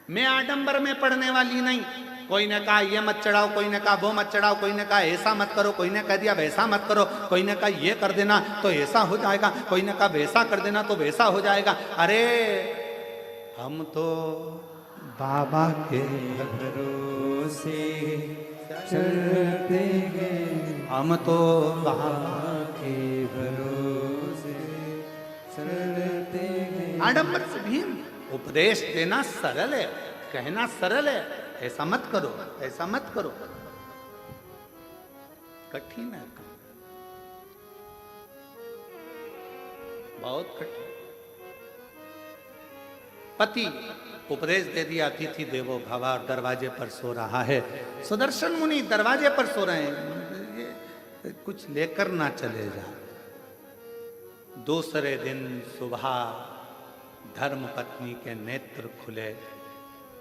मैं आडंबर में पड़ने वाली नहीं। कोई ने कहा ये मत चढ़ाओ, कोई ने कहा वो मत चढ़ाओ, कोई ने कहा ऐसा मत करो, कोई ने कह दिया वैसा मत करो, कोई ने कहा ये कर देना तो ऐसा हो जाएगा, कोई ने कहा वैसा कर देना तो वैसा हो जाएगा। अरे हम तो बाबा के भरोसे चलते हैं, हम तो बाबा के भरोसे चलते हैं। आडंबर से भी उपदेश देना सरल है, कहना सरल है, ऐसा मत करो, ऐसा मत करो, कठिन है काम, बहुत कठिन। पति उपदेश दे दिया, अतिथि देवो भव, दरवाजे पर सो रहा है। सुदर्शन मुनि दरवाजे पर सो रहे हैं, ये कुछ लेकर ना चले जा। दूसरे दिन सुबह धर्म पत्नी के नेत्र खुले,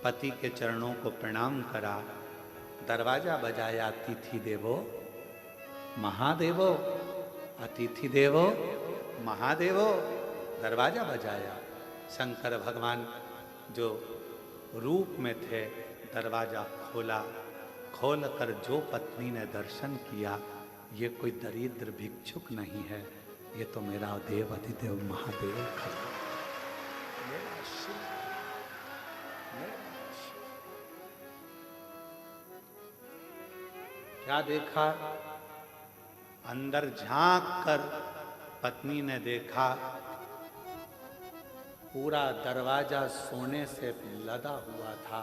पति के चरणों को प्रणाम करा, दरवाजा बजाया, अतिथि देवो महादेवो, अतिथि देवो महादेवो, दरवाजा बजाया। शंकर भगवान जो रूप में थे, दरवाजा खोला, खोल कर जो पत्नी ने दर्शन किया, ये कोई दरिद्र भिक्षुक नहीं है, ये तो मेरा देव अधिदेव महादेव खड़ा। क्या देखा? अंदर झांक कर पत्नी ने देखा, पूरा दरवाजा सोने से लदा हुआ था।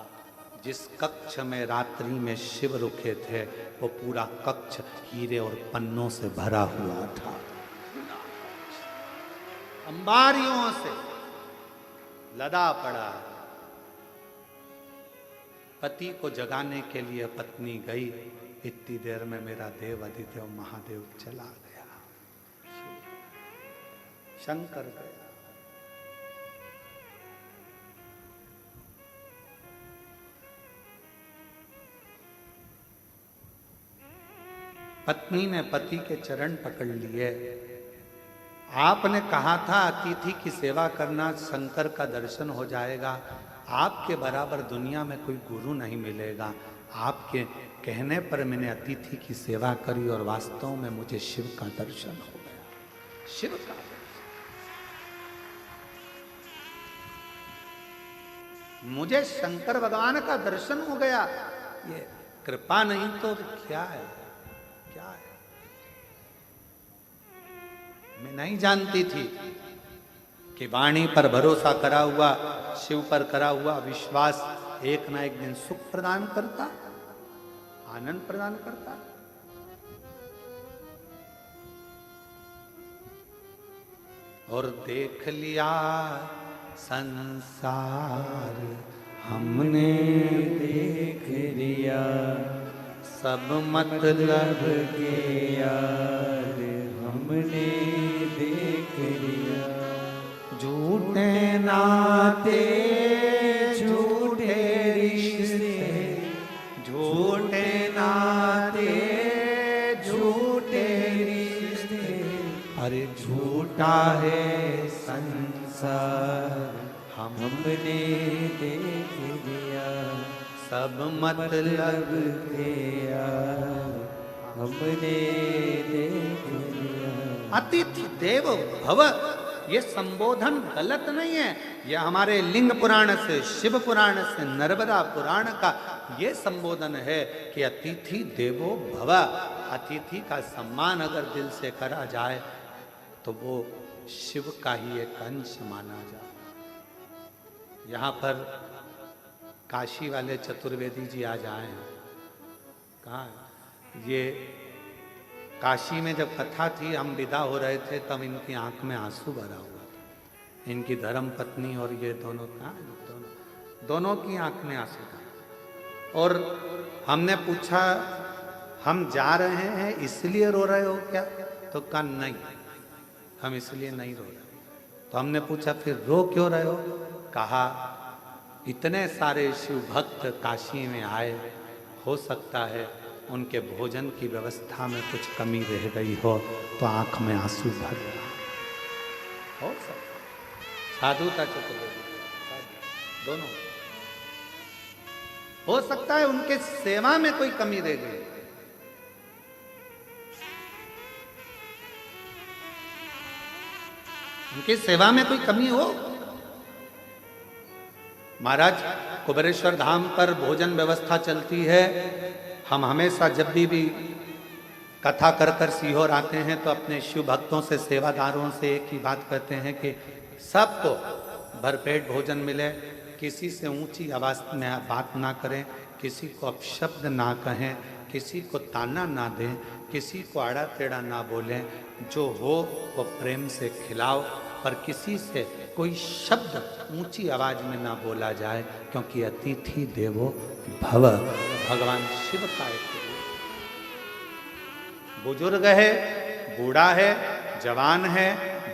जिस कक्ष में रात्रि में शिव रुके थे, वो पूरा कक्ष हीरे और पन्नों से भरा हुआ था, अंबारियों से लदा पड़ा। पति को जगाने के लिए पत्नी गई, इतनी देर में मेरा देव अधिदेव महादेव चला गया, शंकर गया। पत्नी ने पति के चरण पकड़ लिए। आपने कहा था अतिथि की सेवा करना, शंकर का दर्शन हो जाएगा, आपके बराबर दुनिया में कोई गुरु नहीं मिलेगा। आपके कहने पर मैंने अतिथि की सेवा करी और वास्तव में मुझे शिव का दर्शन हो गया, शिव का दर्शन। मुझे शंकर भगवान का दर्शन हो गया। ये कृपा नहीं तो क्या है, क्या है? मैं नहीं जानती थी कि वाणी पर भरोसा करा हुआ, शिव पर करा हुआ विश्वास एक ना एक दिन सुख प्रदान करता, आनंद प्रदान करता। और देख लिया संसार हमने देख लिया, सब मतलब के यार हमने देख लिया। झूठे नाते झूठे रिश्ते, झूठे नाते झूठे रिश्ते, अरे झूठा है संसार हमने देख लिया। सब मतलब के यार हमने देख लिया। अतिथि देवो भव, ये संबोधन गलत नहीं है। ये हमारे लिंग पुराण से, शिव पुराण से, नर्मदा पुराण का ये संबोधन है कि अतिथि देवो भव। अतिथि का सम्मान अगर दिल से करा जाए तो वो शिव का ही एक अंश माना जाए। यहाँ पर काशी वाले चतुर्वेदी जी आज आए हैं। कहाँ? ये काशी में जब कथा थी, हम विदा हो रहे थे, तब इनकी आंख में आंसू भरा हुआ था। इनकी धर्म पत्नी और ये दोनों, दोनों की आंख में आंसू था। और हमने पूछा, हम जा रहे हैं इसलिए रो रहे हो क्या? तो कहा नहीं, हम इसलिए नहीं रो रहे। तो हमने पूछा फिर रो क्यों रहे हो? कहा इतने सारे शिव भक्त काशी में आए, हो सकता है उनके भोजन की व्यवस्था में कुछ कमी रह गई हो तो आंख में आंसू भर रहा हो सकता। साधुता चतुर्वेदी दोनों। हो सकता है उनके सेवा में कोई कमी रह गई, उनकी सेवा में कोई कमी हो। महाराज कुबेरेश्वर धाम पर भोजन व्यवस्था चलती है। हम हमेशा जब भी कथा कर कर सीहोर आते हैं तो अपने शिव भक्तों से, सेवादारों से एक ही बात कहते हैं कि सबको भरपेट भोजन मिले, किसी से ऊंची आवाज में बात ना करें, किसी को अपशब्द ना कहें, किसी को ताना ना दें, किसी को आड़ा टेढ़ा ना बोलें, जो हो वो प्रेम से खिलाओ, पर किसी से कोई शब्द ऊंची आवाज में ना बोला जाए, क्योंकि अतिथि देवो भव, भगवान शिव का एक रूप। बुजुर्ग है, बूढ़ा है, जवान है,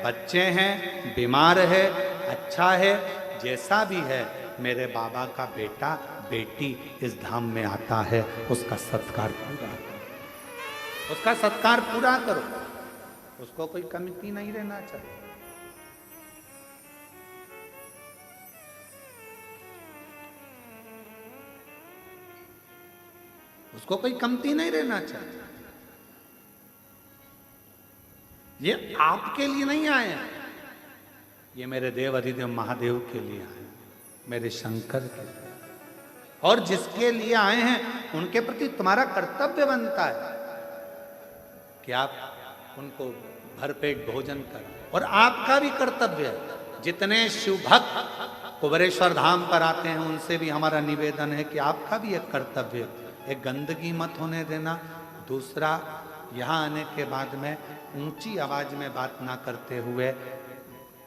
बच्चे हैं, बीमार है, अच्छा है, जैसा भी है, मेरे बाबा का बेटा बेटी इस धाम में आता है, उसका सत्कार पूरा करो, उसका सत्कार पूरा करो, उसको कोई कमी नहीं रहना चाहिए। उसको कोई कमती नहीं रहना चाहिए। ये आपके लिए नहीं आए हैं, ये मेरे देव अधिदेव महादेव के लिए आए हैं, मेरे शंकर के लिए। और जिसके लिए आए हैं उनके प्रति तुम्हारा कर्तव्य बनता है कि आप उनको भरपेट भोजन करें। और आपका भी कर्तव्य है, जितने शिव भक्त कुबेरेश्वर धाम पर आते हैं उनसे भी हमारा निवेदन है कि आपका भी एक कर्तव्य है, एक गंदगी मत होने देना। दूसरा, यहाँ आने के बाद में ऊंची आवाज में बात ना करते हुए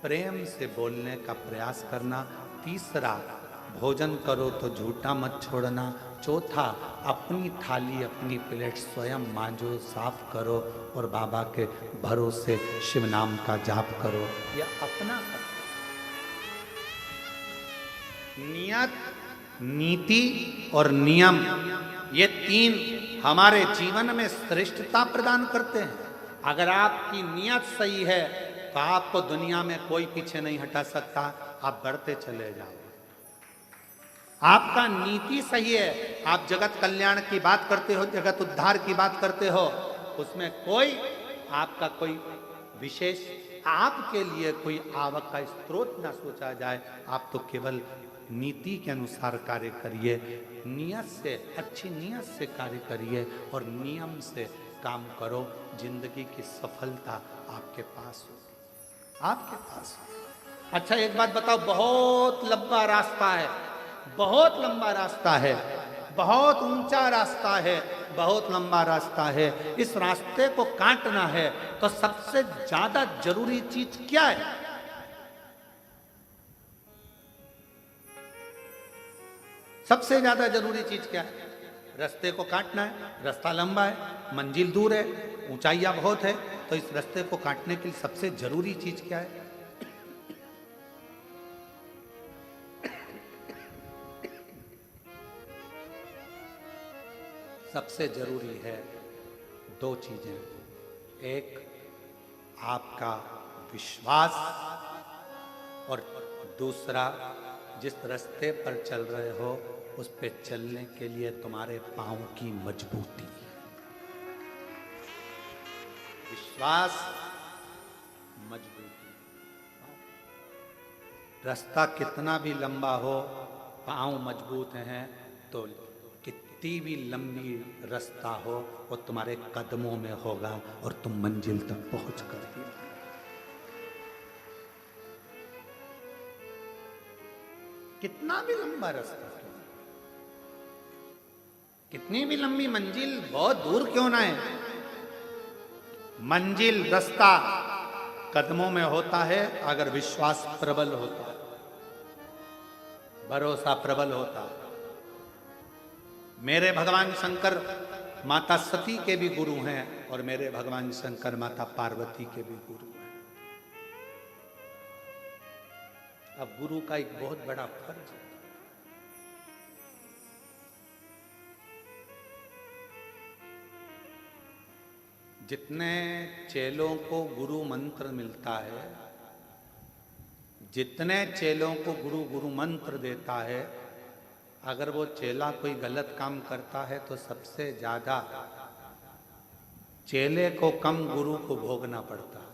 प्रेम से बोलने का प्रयास करना। तीसरा, भोजन करो तो झूठा मत छोड़ना। चौथा, अपनी थाली अपनी प्लेट स्वयं मांजो, साफ करो और बाबा के भरोसे शिव नाम का जाप करो। यह अपना करो। नियत, नीति और नियम, ये तीन हमारे जीवन में श्रेष्ठता प्रदान करते हैं। अगर आपकी नियत सही है तो आपको दुनिया में कोई पीछे नहीं हटा सकता, आप बढ़ते चले जाओ। आपका नीति सही है, आप जगत कल्याण की बात करते हो, जगत उद्धार की बात करते हो, उसमें कोई आपका कोई विशेष आपके लिए कोई आवक का स्रोत ना सोचा जाए। आप तो केवल नीति के अनुसार कार्य करिए, नियत से, अच्छी नियत से कार्य करिए और नियम से काम करो। जिंदगी की सफलता आपके पास होगी, आपके पास होगी। अच्छा एक बात बताओ, बहुत लंबा रास्ता है, बहुत लंबा रास्ता है, बहुत ऊंचा रास्ता है, बहुत लंबा रास्ता है। इस रास्ते को काटना है तो सबसे ज्यादा जरूरी चीज क्या है? सबसे ज्यादा जरूरी चीज क्या है? रास्ते को काटना है। रास्ता लंबा है, मंजिल दूर है, ऊंचाइयां बहुत है, तो इस रास्ते को काटने के लिए सबसे जरूरी चीज क्या है? सबसे जरूरी है दो चीजें। एक, आपका विश्वास, और दूसरा, जिस रास्ते पर चल रहे हो उस पे चलने के लिए तुम्हारे पांव की मजबूती। विश्वास, मजबूती। रास्ता कितना भी लंबा हो, पांव मजबूत हैं तो कितनी भी लंबी रास्ता हो वो तुम्हारे कदमों में होगा और तुम मंजिल तक पहुंच कर दिए। कितना भी लंबा रास्ता, कितनी भी लंबी मंजिल बहुत दूर क्यों ना है, मंजिल रास्ता कदमों में होता है अगर विश्वास प्रबल होता है, भरोसा प्रबल होता है। मेरे भगवान शंकर माता सती के भी गुरु हैं और मेरे भगवान शंकर माता पार्वती के भी गुरु हैं। अब गुरु का एक बहुत बड़ा फर्ज है। जितने चेलों को गुरु मंत्र मिलता है, जितने चेलों को गुरु गुरु मंत्र देता है, अगर वो चेला कोई गलत काम करता है तो सबसे ज्यादा चेले को कम गुरु को भोगना पड़ता है।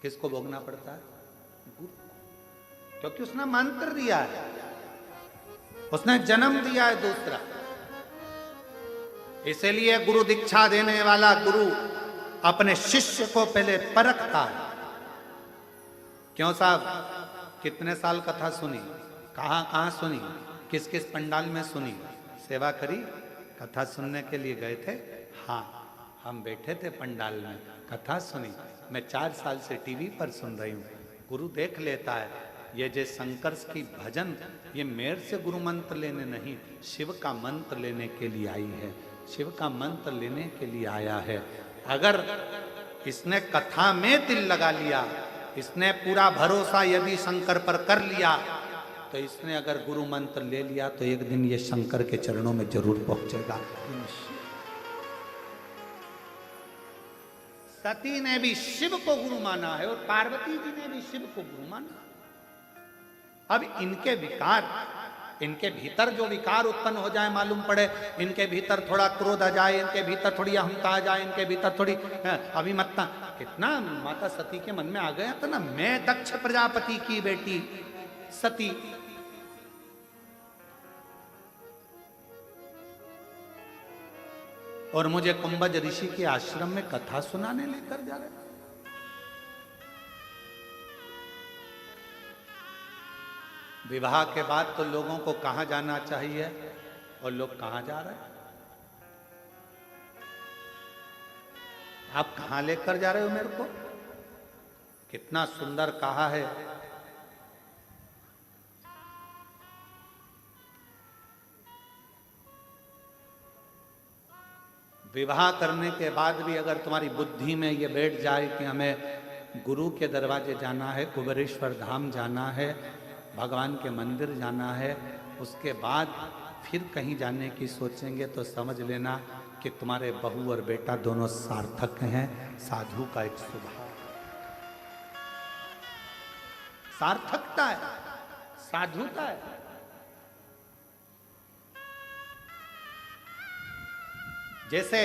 किसको भोगना पड़ता है? गुरु को। क्योंकि उसने मंत्र दिया है, उसने जन्म दिया है दूसरा। इसलिए गुरु दीक्षा देने वाला गुरु अपने शिष्य को पहले परखता है। क्यों साहब, कितने साल कथा सुनी, कहां कहां सुनी, किस किस पंडाल में सुनी, सेवा करी, कथा सुनने के लिए गए थे? हाँ, हम बैठे थे पंडाल में, कथा सुनी। मैं 4 साल से टीवी पर सुन रही हूँ। गुरु देख लेता है। ये जो शंकर्स की भजन, ये मेरे से गुरु मंत्र लेने नहीं, शिव का मंत्र लेने के लिए आई है, शिव का मंत्र लेने के लिए आया है। अगर इसने कथा में दिल लगा लिया, इसने पूरा भरोसा यदि शंकर पर कर लिया, तो इसने अगर गुरु मंत्र ले लिया तो एक दिन ये शंकर के चरणों में जरूर पहुंचेगा। सती ने भी शिव को गुरु माना है और पार्वती जी ने भी शिव को गुरु माना। अब इनके विकार, इनके भीतर जो विकार उत्पन्न हो जाए, मालूम पड़े इनके भीतर थोड़ा क्रोध आ जाए, इनके भीतर थोड़ी अहंता आ जाए, इनके भीतर थोड़ी अभिमत्ता, कितना माता सती के मन में आ गया था ना, मैं दक्ष प्रजापति की बेटी सती, और मुझे कुंभज ऋषि के आश्रम में कथा सुनाने लेकर जा रहे। विवाह के बाद तो लोगों को कहां जाना चाहिए और लोग कहां जा रहे हैं? आप कहां लेकर जा रहे हो मेरे को? कितना सुंदर कहा है, विवाह करने के बाद भी अगर तुम्हारी बुद्धि में ये बैठ जाए कि हमें गुरु के दरवाजे जाना है, कुबेरेश्वर धाम जाना है, भगवान के मंदिर जाना है, उसके बाद फिर कहीं जाने की सोचेंगे, तो समझ लेना कि तुम्हारे बहू और बेटा दोनों सार्थक हैं। साधु का एक स्वभाव सार्थकता है, साधुता है। जैसे